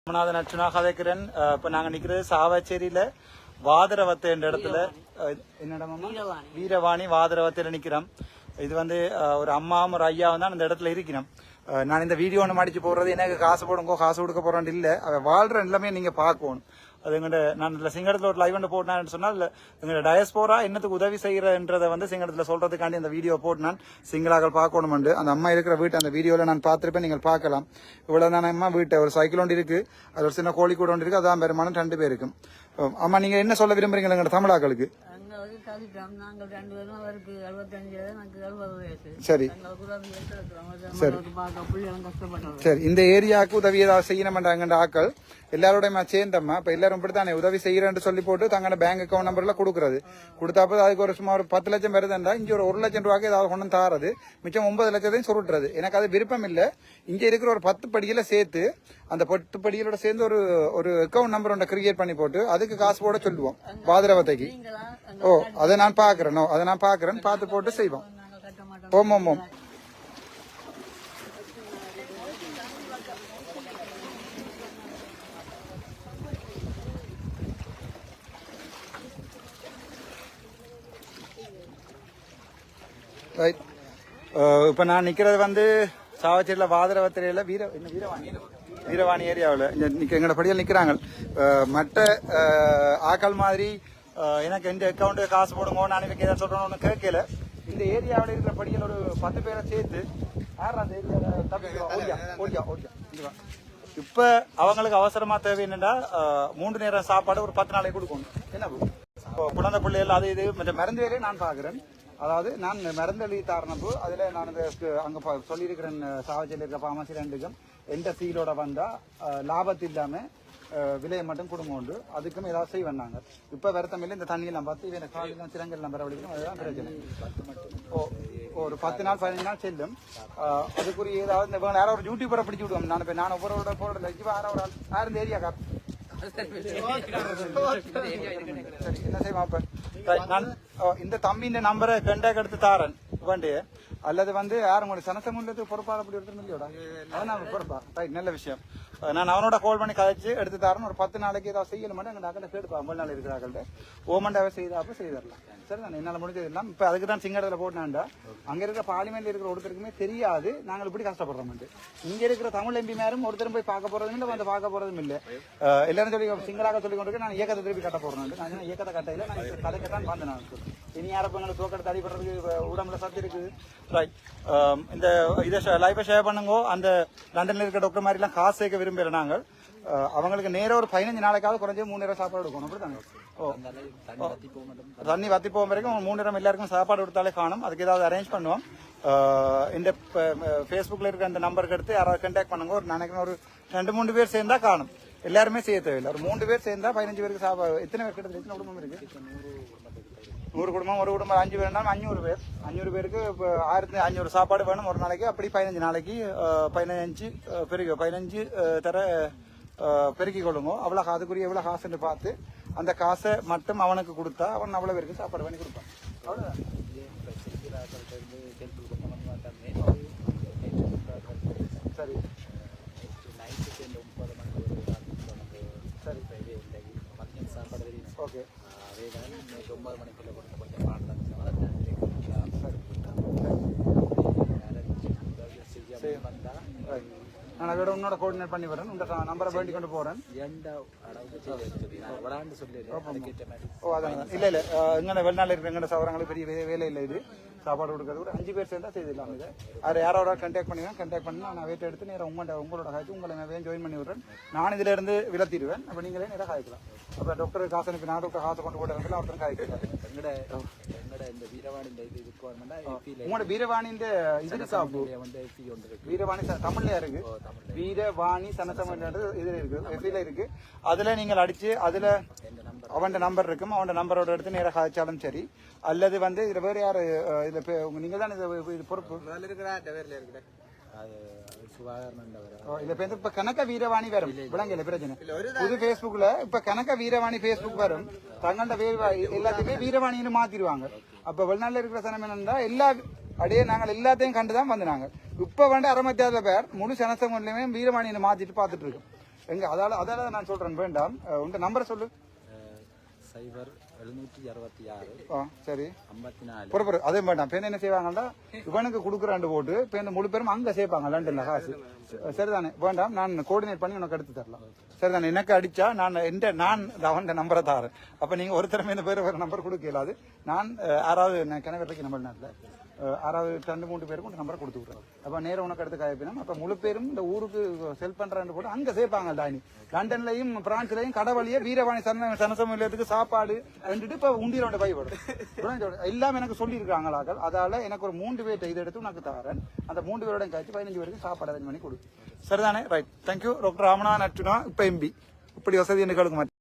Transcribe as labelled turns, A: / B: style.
A: ராமநாதன் அர்ச்சுனா கதைக்கிறேன். இப்ப நாங்க நிக்கிறது சாவச்சேரியில வாதரவத்தை என்ற இடத்துல என்னடமா வீரவாணி வாதரவத்தையில நிக்கிறோம். இது வந்து ஒரு அம்மாவும் ஒரு ஐயாவும் தான் அந்த இடத்துல இருக்கிறோம். நான் இந்த வீடியோ ஒன்று மடிச்சு போடுறது எனக்கு காசு போடுங்கோ காசு கொடுக்க போறேன் இல்ல, அவ வாழ்ற எல்லாமே நீங்க பார்க்கணும். அது எங்கள்ட நான் இதுல சிங்கடத்துல ஒரு லைவ் ஒன்று போட்டேன்னு சொன்னால் எங்களோட டயஸ்போரா என்னத்துக்கு உதவி செய்யறன்றதை வந்து சிங்கடத்துல சொல்றதுக்காண்டி அந்த வீடியோ போட்டு நான் சிங்களாக்கள் பார்க்கணும். அந்த அம்மா இருக்கிற வீட்டு அந்த வீடியோல நான் பார்த்திருப்பேன், நீங்கள் பார்க்கலாம். இவ்வளவு தான் அம்மா வீட்டை ஒரு சைக்கிள் ஒன்று இருக்கு, அது ஒரு சின்ன கோழி கூட ஒன்று இருக்கு, அதான் பெருமானம் 2 பேருக்கும். அம்மா நீங்க என்ன சொல்ல விரும்புறீங்க எங்களோட தமிழாக்களுக்கு?
B: நாங்கள் 2 பேரும் அவருக்கு 75 எனக்கு 70 வயசு.
A: சரி சரி, இந்த ஏரியாவுக்கு உதவி ஏதாவது செய்யணும்ன்றாங்க ஆக்கள் எல்லாரோட சேர்ந்தம்மா. இப்ப எல்லாரும் இப்படித்தானே உதவி செய்யறேன்னு சொல்லி போட்டு தங்களோட பேங்க் அக்கௌண்ட் நம்பர்ல கொடுக்குறது. கொடுத்தாப்ப அதுக்கு ஒரு சும்மா ஒரு 10 லட்சம் வருதுன்றா இங்க ஒரு 1 லட்சம் ரூபாய்க்கு ஏதாவது கொண்டு தாரது, மிச்சம் 9 லட்சத்தையும் சுருட்டுறது. எனக்கு அது விருப்பம் இல்ல. இங்க இருக்கிற ஒரு 10 படியில சேர்த்து அந்த 10 படிகளோட சேர்ந்து ஒரு அக்கௌண்ட் நம்பர் ஒன்றை கிரியேட் பண்ணி போட்டு அதுக்கு காசு போட சொல்லுவோம் வாதிரவத்தைக்கு. ஓ அதை நான் பாக்குறேன், அதை நான் பாக்குறேன், பார்த்து போட்டு செய்வோம். ஓம் ஓம் ஓம். இப்ப நான் நிக்கிறது வந்து சாவச்சேரியில வாதரவத்திரையில வீரவாணி ஏரியாவில் எங்களோட படியில் நிக்கிறாங்க. மற்ற ஆக்கள் மாதிரி எனக்கு எந்த அக்கௌண்ட் காசு போடுங்க நான் எனக்கு எதாவது சொல்றேன்னு கேட்கல. இந்த ஏரியாவில் இருக்கிற படியில் ஒரு 10 பேரை சேர்த்து இப்ப அவங்களுக்கு அவசரமா தேவை என்னன்னா 3 நேரம் சாப்பாடு ஒரு 10 நாளைக்கு கொடுக்கணும். என்ன குழந்தை பிள்ளைகள் அது இது மருந்து வேலையை நான் பாக்குறேன். அதாவது நான் மருந்தளி தாரணப்போ அதுல நான் அங்க சொல்லியிருக்கிறேன் சாவச்சேரியில் இருக்க பாமசி 2க்கும் எந்த சீலோட வந்தா லாபத்து இல்லாம விலையை மட்டும் குடும்பம் உண்டு, அதுக்கும் ஏதாவது செய்வேன் நாங்க. இப்ப வருத்தமில்லை, இந்த தண்ணியெல்லாம் பார்த்து இவன் காலெல்லாம் சிறங்கல் நம்பர் வலிக்கணும், அதுதான் பிரச்சனை. ஒரு 10 நாள் 15 நாள் செல்லும். அதுக்குரிய ஏதாவது இந்த யாரோ ஒரு யூடியூபரை பிடிச்சி விடுவோம். நான் ஒவ்வொரு போடுறேன் யாரும் இந்த ஏரியா கார் என்ன செய்வான். நான் இந்த தம்பியின் நம்பரை கண்டாக்ட் எடுத்து தாரன் வேண்டிய அல்லது வந்து யாரும் உங்களுக்கு சனசமுள்ளது பொறுப்பாக அப்படி எடுத்து இல்லையோட அதான் பொறுப்பா. ரைட், நல்ல விஷயம். நான் அவனோட கால் பண்ணி கதைச்சு எடுத்து தாரேன். ஒரு 10 நாளைக்கு ஏதாவது செய்யல மாட்டேன் எங்க அக்கௌண்ட கேட்டுப்பா. 50 நாள் இருக்கிறாங்கள்ட்ட ஓமண்டாவே செய்தாப்ப செய்தரலாம். சரி, நான் என்னால முடிஞ்சது எல்லாம். இப்ப அதுக்கு தான் சிங்கடத்துல போட்டாண்டா அங்க இருக்கிற பார்லிமெண்ட்ல இருக்கிற ஒருத்தருக்குமே தெரியாது நாங்கள் இப்படி கஷ்டப்படுறோம். இங்க இருக்கிற தமிழ் எம்பி மேரும் ஒருத்தரும் போய் பார்க்க போறதும் இல்லை, வந்து பார்க்க போறதும் இல்லை. எல்லாரும் சொல்லி சிங்களாக சொல்லி கொண்டு நான் இயக்கத்தை திருப்பி கட்ட போறேன். நான் இயக்கத்தை கட்டையில நான் கதைக்கத்தான் வந்தேன். நான் இனி யாரப்பங்களுக்கு தோக்கெடுத்து அடிபடுறதுக்கு உடம்புல சத்து இருக்குது. ரைட், இந்த இதை லைஃபை ஷேர் பண்ணுங்க. அந்த லண்டன்ல இருக்கிற டாக்டர் மாதிரி எல்லாம் காசு சேர்க்க விரும்பல நாங்கள். அவங்களுக்கு நேரம் ஒரு 15 நாளைக்காவது குறைஞ்ச 3 நேரம் சாப்பாடு கொடுக்கணும். அப்படித்தாங்க. தண்ணி வத்தி போகும் வரைக்கும் 3 நேரம் எல்லாருக்கும் சாப்பாடு கொடுத்தாலே காணும். அதுக்கு ஏதாவது அரேஞ்ச் பண்ணுவோம். இந்த ஃபேஸ்புக்ல இருக்க அந்த நம்பருக்கு எடுத்து யாராவது கான்டாக்ட் பண்ணுங்க. ஒரு நினைக்கிறேன் ஒரு 2-3 பேர் சேர்ந்தா காணும். எல்லாருமே செய்ய தேவையில்லை. ஒரு 3 பேர் சேர்ந்தா 15 பேருக்கு சாப்பாடு. எத்தனை பேர் கிட்ட எத்தனை குடும்பம் இருக்கு? 100 குடும்பம். ஒரு குடும்பம் 5 பேர் இருந்தாலும் 500 பேர். 500 பேருக்கு 1500 சாப்பாடு வேணும் ஒரு நாளைக்கு. அப்படி 15 நாளைக்கு 15 தர பெருக்கி கொள்ளுங்க. அவ்வளவு அதுக்குரிய எவ்வளவு காசுன்னு பார்த்து அந்த காசை மட்டும் அவனுக்கு கொடுத்தா அவன் அவ்வளவு பேருக்கு சாப்பாடு பண்ணி கொடுப்பான். அவ்வளவுதான். சரி ஓகே. நான் அதோட உன்னோட கோஆர்டினேட் பண்ணி வரேன். உங்க நம்பரை வேண்டி கொண்டு போறேன். ஓ அதான் இல்ல இல்ல இங்கே வெளிநாள் இருக்கிற எங்கட சவரங்களுக்கு பெரிய வேலை இல்லை. இது சாப்பாடு கொடுக்கறது ஒரு 5 பேர் சேர்ந்தா செய்திடலாம். இது அது யாரோட கண்டாக்ட் பண்ணுவேன். கண்டாக்ட் பண்ணி நான் வெயிட் எடுத்து நேரம் உங்களோட காய்ச்சி உங்களை நான் ஜாயின் பண்ணி விடுறேன். நான் இதுல இருந்து விலத்திடுவேன். அப்ப நீங்களே நேரம் காய்க்கலாம். அப்ப டாக்டர் காசு அனுப்பி நான் டாக்டர் காசை கொண்டு போட்டு ஒருத்தர் காய்க்கலாம். உங்களோட வீரவாணி இந்த இது சாப்பு வீரவாணி தமிழ்ல இருக்கு. வீரவாணி சனத்தமிழ்ன்றது இதுல இருக்கு, எஃபில இருக்கு. அதுல நீங்கள் அடிச்சு அதுல அவன் நம்பர் இருக்கும். அவன் நம்பரோட எடுத்து நேரம் காய்ச்சாலும் சரி. அல்லது வந்து இதுல வேற யாரு இதுல நீங்க தான் இது பொறுப்பு இப்ப கணக்க வீரவாணி வரும். விளங்கல பிரச்சனை. புது பேஸ்புக்ல இப்ப கணக்க வீரவாணி பேஸ்புக் வரும். தங்கள்ட எல்லாத்தையுமே வீரவாணின்னு மாத்திடுவாங்க. அப்ப வெளிநாட்டுல இருக்கிற சனம் என்னன்னா எல்லா அப்படியே நாங்கள் எல்லாத்தையும் கண்டுதான் வந்தாங்க. இப்ப வந்து 60 பேர் முழு சனசங்கமே வீரவாணியை மாத்திட்டு பாத்துட்டு இருக்கோம். எங்க அதால நான் சொல்றேன் வேண்டாம். உங்க நம்பரை சொல்லு.
C: 0766
A: சரி
C: 54
A: பொறுப்பு அதே வேண்டாம். இப்போ என்ன செய்வாங்கன்னா இவனுக்கு கொடுக்குறாண்டு போட்டு இப்போ இந்த முழு பேரும் அங்கே சேர்ப்பாங்க லண்டன்ல காசு. சரிதானே வேண்டாம். நான் கோஆர்டினேட் பண்ணி உனக்கு எடுத்து தரலாம். சரிதானே எனக்கு அடிச்சா நான் அவன் நம்பரை தாரேன். அப்போ நீங்கள் ஒருத்தரமே இந்த பேர் வேறு நம்பர் கொடுக்க இயலாது. நான் யாராவது கிணவரைக்கு நம்பர் நாட்டில் யாராவது 2-3 பேருக்கு நம்பரை கொடுத்து விட்றேன். அப்போ நேரம் உனக்கு எடுத்து காயப்பினா அப்போ முழு பேரும் இந்த ஊருக்கு செல் பண்ணுறான்னு போட்டு அங்கே சேர்ப்பாங்க. டானி லண்டன்லையும் பிரான்ஸ்லையும் கடவுளியே வீரவாணி சனசமூலத்துக்கு சாப்பாடு வந்துட்டு இப்போ உண்டியில் பயப்படும் எல்லாம் எனக்கு சொல்லியிருக்காங்களாக்கள். அதால எனக்கு ஒரு 3 பேர்ட்ட இதை எடுத்து உனக்கு தாரேன். அந்த 3 பேரோட கழிச்சு 15 பேருக்கு சாப்பாடு அரேஞ்ச் பண்ணி கொடு. சரிதானே? Right. Thank you doctor Ramanathan Archuna. இப்போ எம்பி இப்படி வசதி எனக்கு கொடுக்க மாட்டேன்.